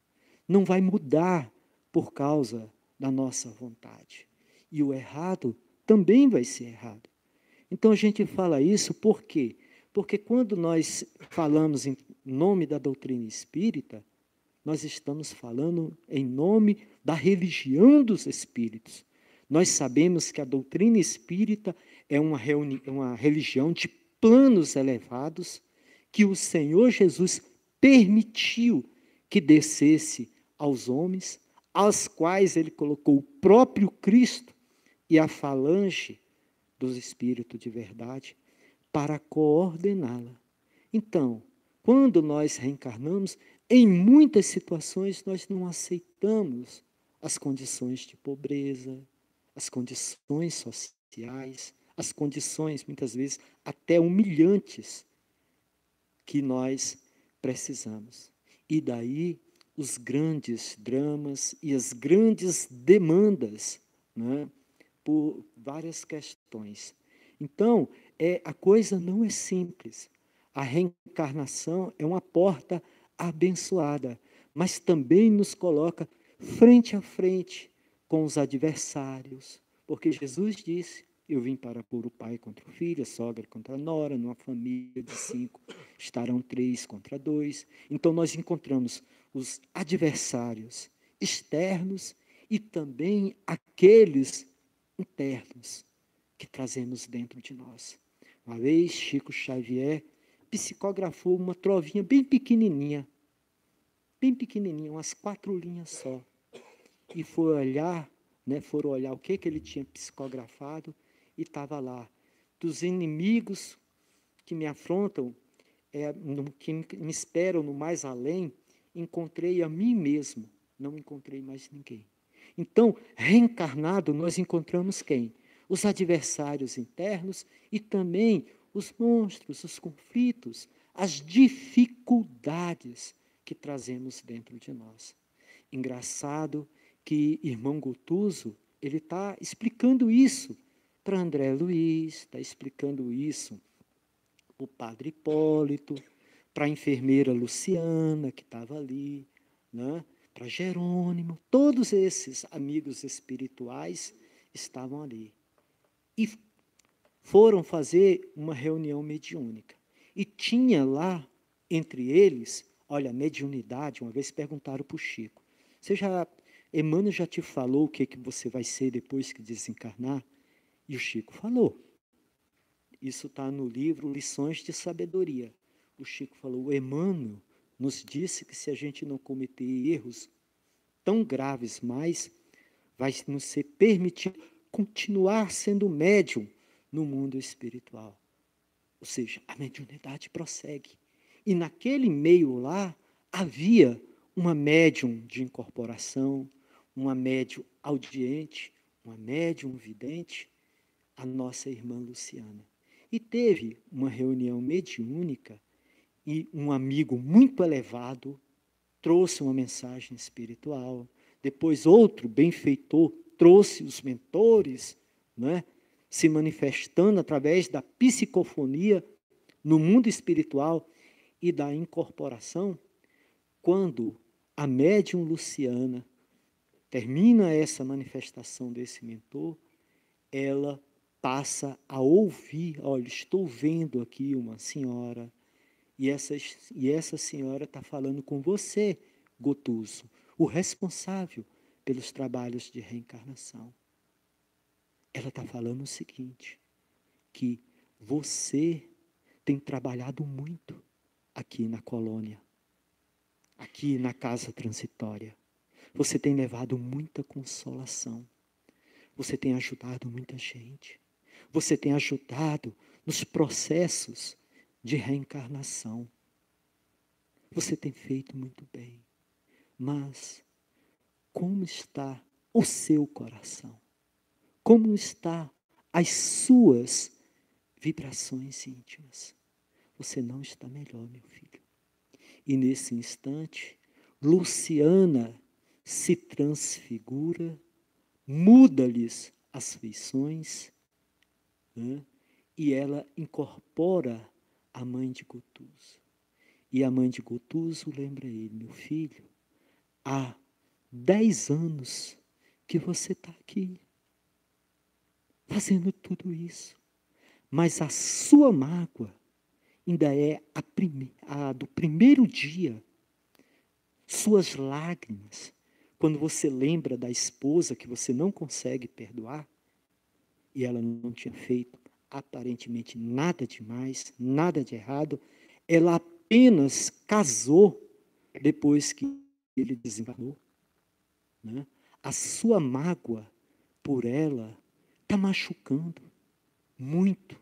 [SPEAKER 5] Não vai mudar por causa da nossa vontade. E o errado também vai ser errado. Então a gente fala isso por quê? Porque quando nós falamos em nome da doutrina espírita, nós estamos falando em nome da religião dos espíritos. Nós sabemos que a doutrina espírita é uma religião de planos elevados que o Senhor Jesus permitiu que descesse aos homens, aos quais ele colocou o próprio Cristo e a falange dos espíritos de verdade para coordená-la. Então, quando nós reencarnamos, em muitas situações nós não aceitamos as condições de pobreza, as condições sociais, as condições, muitas vezes, até humilhantes que nós precisamos. E daí os grandes dramas e as grandes demandas, né, por várias questões. Então, a coisa não é simples. A reencarnação é uma porta abençoada, mas também nos coloca frente a frente com os adversários, porque Jesus disse: eu vim para pôr o pai contra o filho, a sogra contra a nora, numa família de 5 estarão 3 contra 2. Então nós encontramos os adversários externos e também aqueles internos que trazemos dentro de nós. Uma vez Chico Xavier psicografou uma trovinha bem pequenininha, umas 4 linhas só, e foram olhar o que ele tinha psicografado, e estava lá: dos inimigos que me afrontam, que me esperam no mais além, encontrei a mim mesmo, não encontrei mais ninguém. Então, reencarnado, nós encontramos quem? Os adversários internos e também os monstros, os conflitos, as dificuldades que trazemos dentro de nós. Engraçado que irmão Gotuso, ele está explicando isso para André Luiz, está explicando isso para o padre Hipólito, para a enfermeira Luciana, que estava ali, né? Para Jerônimo, todos esses amigos espirituais estavam ali. E foram fazer uma reunião mediúnica. E tinha lá, entre eles, olha, mediunidade, uma vez perguntaram para o Chico: Emmanuel já te falou o que você vai ser depois que desencarnar? E o Chico falou. Isso está no livro Lições de Sabedoria. O Chico falou: o Emmanuel nos disse que se a gente não cometer erros tão graves mais, vai nos ser permitido continuar sendo médium no mundo espiritual. Ou seja, a mediunidade prossegue. E naquele meio lá, havia uma médium de incorporação, uma médium audiente, uma médium vidente, a nossa irmã Luciana. E teve uma reunião mediúnica e um amigo muito elevado trouxe uma mensagem espiritual. Depois outro benfeitor trouxe os mentores, né, se manifestando através da psicofonia no mundo espiritual e da incorporação. Quando a médium Luciana termina essa manifestação desse mentor, ela passa a ouvir: olha, estou vendo aqui uma senhora, e essa senhora está falando com você, Gotuso, o responsável pelos trabalhos de reencarnação. Ela está falando o seguinte, que você tem trabalhado muito aqui na colônia, aqui na casa transitória. Você tem levado muita consolação. Você tem ajudado muita gente. Você tem ajudado nos processos de reencarnação. Você tem feito muito bem. Mas como está o seu coração? Como está as suas vibrações íntimas? Você não está melhor, meu filho. E nesse instante, Luciana se transfigura, muda-lhes as feições, né? E ela incorpora a mãe de Gotuso. E a mãe de Gotuso lembra ele: meu filho, há 10 anos que você está aqui, fazendo tudo isso, mas a sua mágoa ainda é a do primeiro dia. Suas lágrimas, quando você lembra da esposa que você não consegue perdoar, e ela não tinha feito aparentemente nada demais, nada de errado, ela apenas casou depois que ele desencarnou, né? A sua mágoa por ela está machucando muito,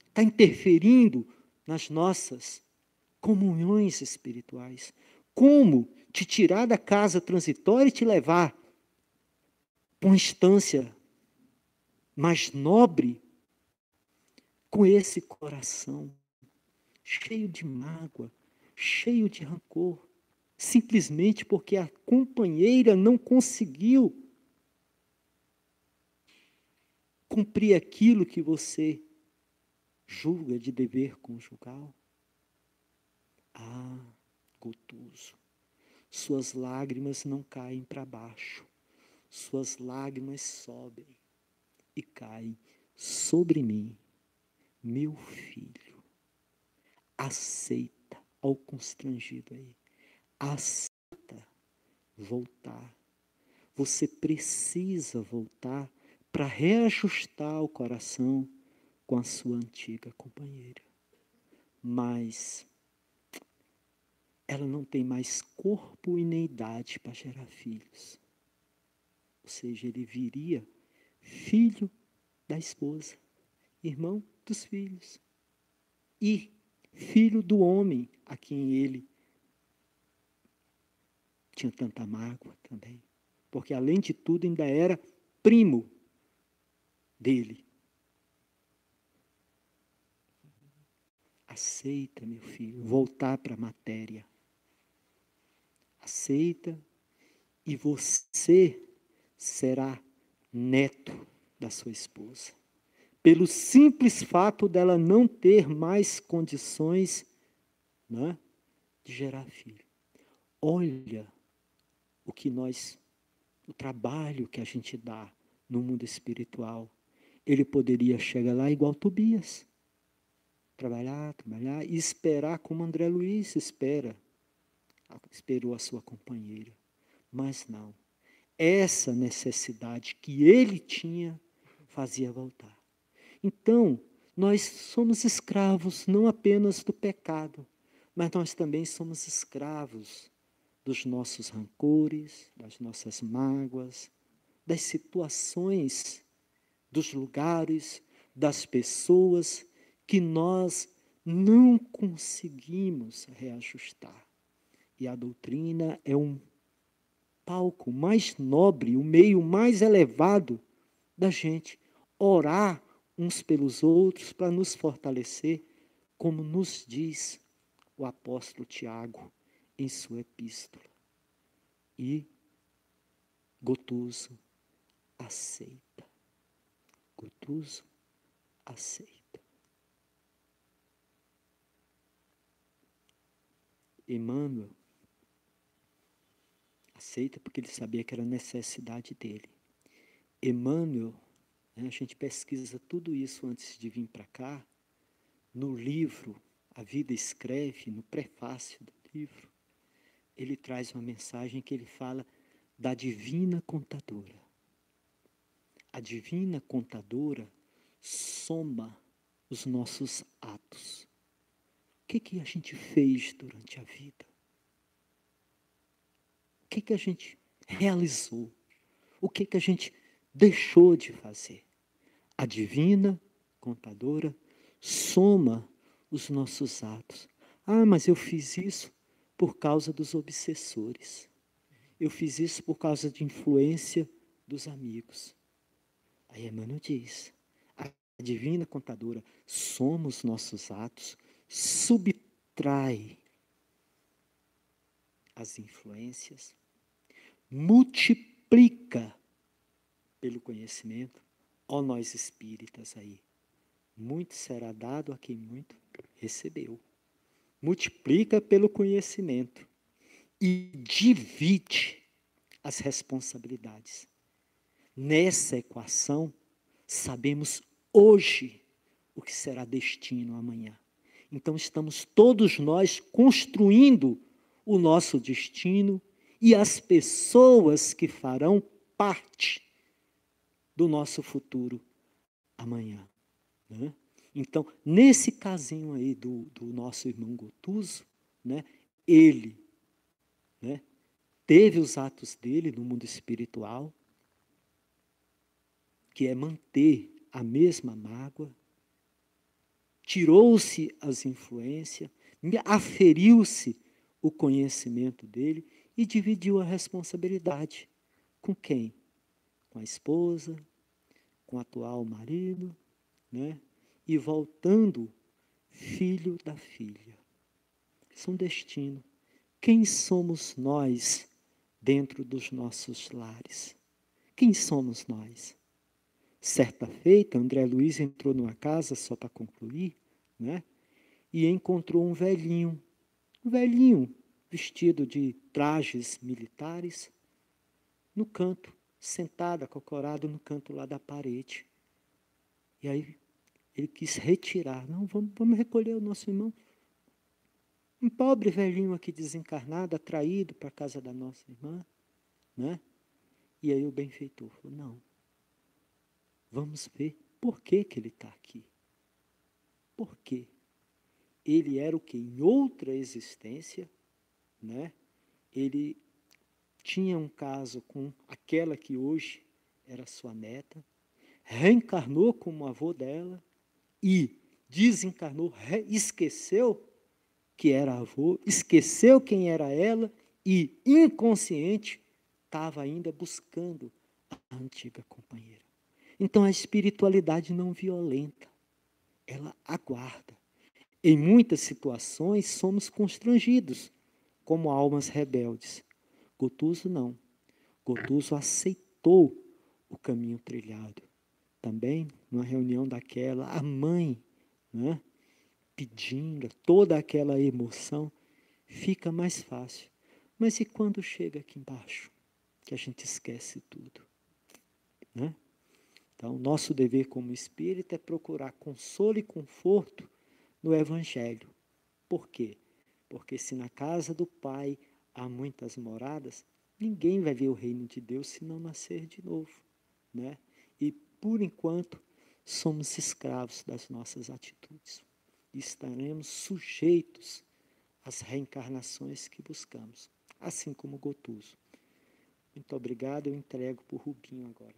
[SPEAKER 5] está interferindo nas nossas comunhões espirituais. Como te tirar da casa transitória e te levar para uma instância mais nobre, com esse coração cheio de mágoa, cheio de rancor, simplesmente porque a companheira não conseguiu cumprir aquilo que você julga de dever conjugal. Ah, Gotuso, suas lágrimas não caem para baixo, suas lágrimas sobem e caem sobre mim, meu filho. Aceita, ao constrangido aí, aceita voltar. Você precisa voltar para reajustar o coração com a sua antiga companheira. Mas ela não tem mais corpo e nem idade para gerar filhos. Ou seja, ele viria filho da esposa, irmão dos filhos, e filho do homem a quem ele tinha tanta mágoa também. Porque, além de tudo, ainda era primo dele. Aceita, meu filho, voltar para a matéria. Aceita, e você será neto da sua esposa. Pelo simples fato dela não ter mais condições, né, de gerar filho. Olha o trabalho que a gente dá no mundo espiritual. Ele poderia chegar lá igual Tobias. Trabalhar e esperar como André Luiz esperou a sua companheira. Mas não. Essa necessidade que ele tinha fazia voltar. Então, nós somos escravos não apenas do pecado, mas nós também somos escravos dos nossos rancores, das nossas mágoas, das situações, dos lugares, das pessoas que nós não conseguimos reajustar. E a doutrina é um palco mais nobre, o meio mais elevado da gente orar uns pelos outros para nos fortalecer, como nos diz o apóstolo Tiago em sua epístola. E Gotuso aceita. Gotuso aceita. Emmanuel aceita porque ele sabia que era necessidade dele. Emmanuel, né, a gente pesquisa tudo isso antes de vir para cá, no livro A Vida Escreve, no prefácio do livro, ele traz uma mensagem que ele fala da divina contadora. A divina contadora soma os nossos atos. O que a gente fez durante a vida? O que a gente realizou? O que a gente deixou de fazer? A divina contadora soma os nossos atos. Ah, mas eu fiz isso por causa dos obsessores. Eu fiz isso por causa de influência dos amigos. Aí Emmanuel diz, a divina contadora soma os nossos atos, subtrai as influências, multiplica pelo conhecimento. Ó nós espíritas aí, muito será dado a quem muito recebeu. Multiplica pelo conhecimento e divide as responsabilidades. Nessa equação, sabemos hoje o que será destino amanhã. Então, estamos todos nós construindo o nosso destino e as pessoas que farão parte do nosso futuro amanhã, né? Então, nesse casinho aí do nosso irmão Gotuso, né, ele, né, teve os atos dele no mundo espiritual, que é manter a mesma mágoa, tirou-se as influências, aferiu-se o conhecimento dele e dividiu a responsabilidade. Com quem? Com a esposa, com o atual marido, né? E voltando, filho da filha. Isso é um destino. Quem somos nós dentro dos nossos lares? Quem somos nós? Certa feita, André Luiz entrou numa casa, só para concluir, né? E encontrou um velhinho vestido de trajes militares, no canto, sentado, acocorado no canto lá da parede. E aí ele quis retirar. Não, vamos recolher o nosso irmão. Um pobre velhinho aqui desencarnado, atraído para a casa da nossa irmã, né? E aí o benfeitor falou, não, vamos ver por que ele está aqui. Por quê? Ele era o que? Em outra existência, né? Ele tinha um caso com aquela que hoje era sua neta, reencarnou como avô dela e desencarnou, esqueceu que era avô, esqueceu quem era ela e, inconsciente, estava ainda buscando a antiga companheira. Então, a espiritualidade não violenta, ela aguarda. Em muitas situações, somos constrangidos, como almas rebeldes. Gotuso não. Gotuso aceitou o caminho trilhado. Também, numa reunião daquela, a mãe, né, pedindo, toda aquela emoção, fica mais fácil. Mas e quando chega aqui embaixo, que a gente esquece tudo? Né? Então, nosso dever como espírita é procurar consolo e conforto no Evangelho. Por quê? Porque se na casa do Pai há muitas moradas, ninguém vai ver o reino de Deus se não nascer de novo, né? E, por enquanto, somos escravos das nossas atitudes. E estaremos sujeitos às reencarnações que buscamos, assim como Gotuso. Muito obrigado, eu entrego para o Rubinho agora.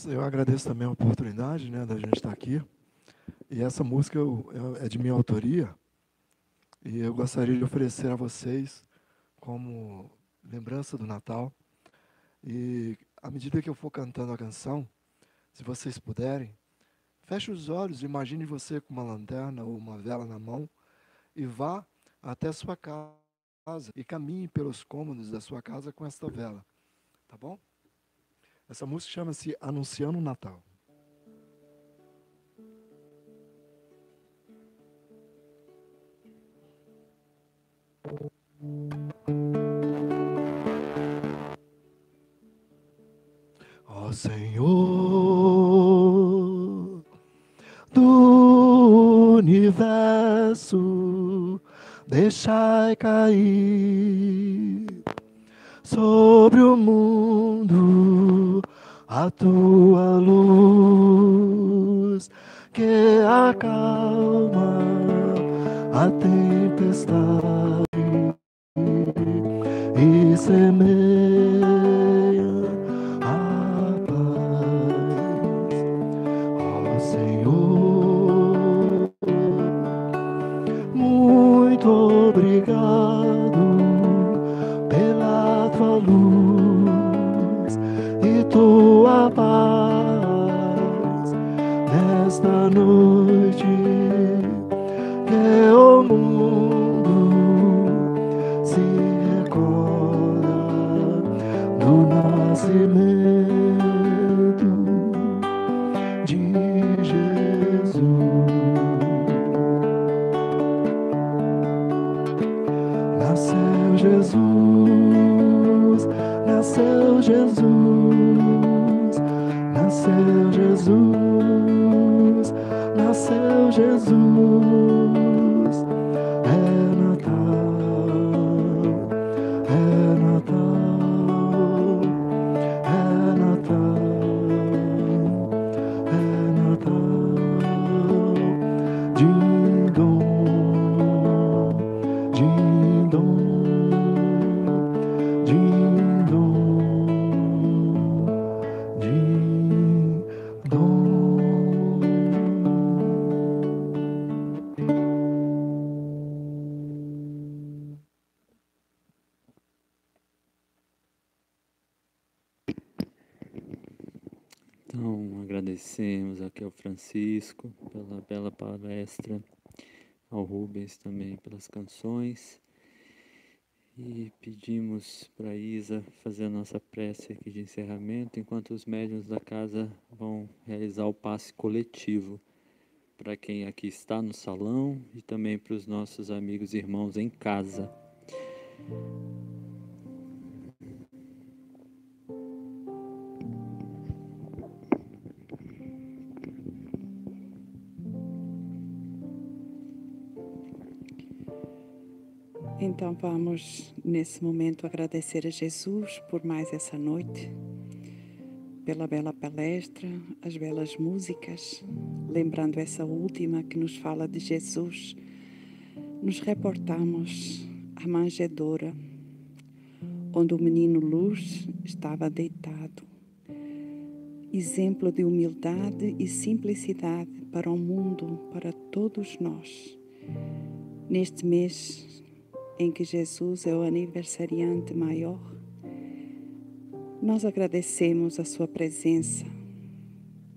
[SPEAKER 1] Eu agradeço também a oportunidade, né, da gente estar aqui. E essa música é de minha autoria. E eu gostaria de oferecer a vocês como lembrança do Natal. E à medida que eu for cantando a canção, se vocês puderem, feche os olhos, imagine você com uma lanterna ou uma vela na mão e vá até a sua casa e caminhe pelos cômodos da sua casa com esta vela. Tá bom? Essa música chama-se Anunciando o Natal. Ó Senhor do universo, deixai cair sobre o mundo a tua luz, que acalma a tempestade e semeia a paz. Ó Senhor, muito obrigado pela tua luz e tua paz nesta noite. Jesus, nasceu Jesus. É Natal, é Natal, é Natal, é Natal. Ding dong, ding dong, ding dong, ding dong.
[SPEAKER 2] Então, agradecemos aqui ao Francisco pela bela palestra, ao Rubens também pelas canções, e pedimos para a Isa fazer a nossa prece aqui de encerramento, enquanto os médiuns da casa vão realizar o passe coletivo para quem aqui está no salão e também para os nossos amigos e irmãos em casa.
[SPEAKER 6] Então vamos, nesse momento, agradecer a Jesus por mais essa noite, pela bela palestra, as belas músicas, lembrando essa última que nos fala de Jesus. Nos reportamos à manjedoura, onde o menino Luz estava deitado. Exemplo de humildade e simplicidade para o mundo, para todos nós. Neste mês em que Jesus é o aniversariante maior, nós agradecemos a sua presença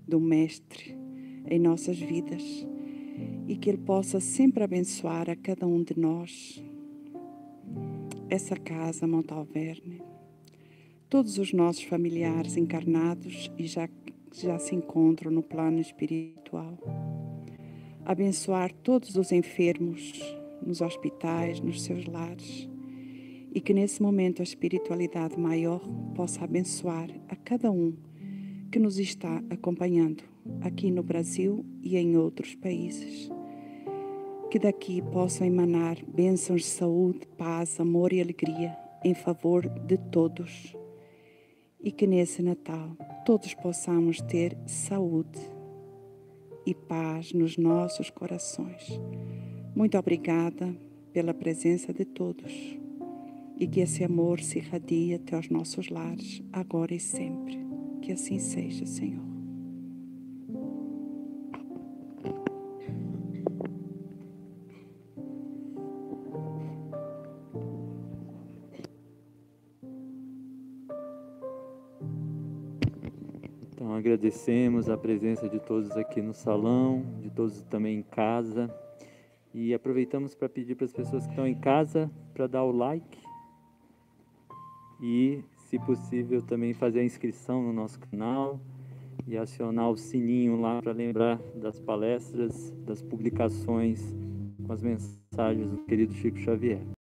[SPEAKER 6] do Mestre em nossas vidas e que Ele possa sempre abençoar a cada um de nós, essa casa Monte Alverne, todos os nossos familiares encarnados e já se encontram no plano espiritual. Abençoar todos os enfermos nos hospitais, nos seus lares, e que nesse momento a espiritualidade maior possa abençoar a cada um que nos está acompanhando aqui no Brasil e em outros países. Que daqui possam emanar bênçãos de saúde, paz, amor e alegria em favor de todos. E que nesse Natal todos possamos ter saúde e paz nos nossos corações. Muito obrigada pela presença de todos e que esse amor se irradie até aos nossos lares, agora e sempre. Que assim seja, Senhor.
[SPEAKER 2] Então, agradecemos a presença de todos aqui no salão, de todos também em casa. E aproveitamos para pedir para as pessoas que estão em casa para dar o like e, se possível, também fazer a inscrição no nosso canal e acionar o sininho lá para lembrar das palestras, das publicações com as mensagens do querido Chico Xavier.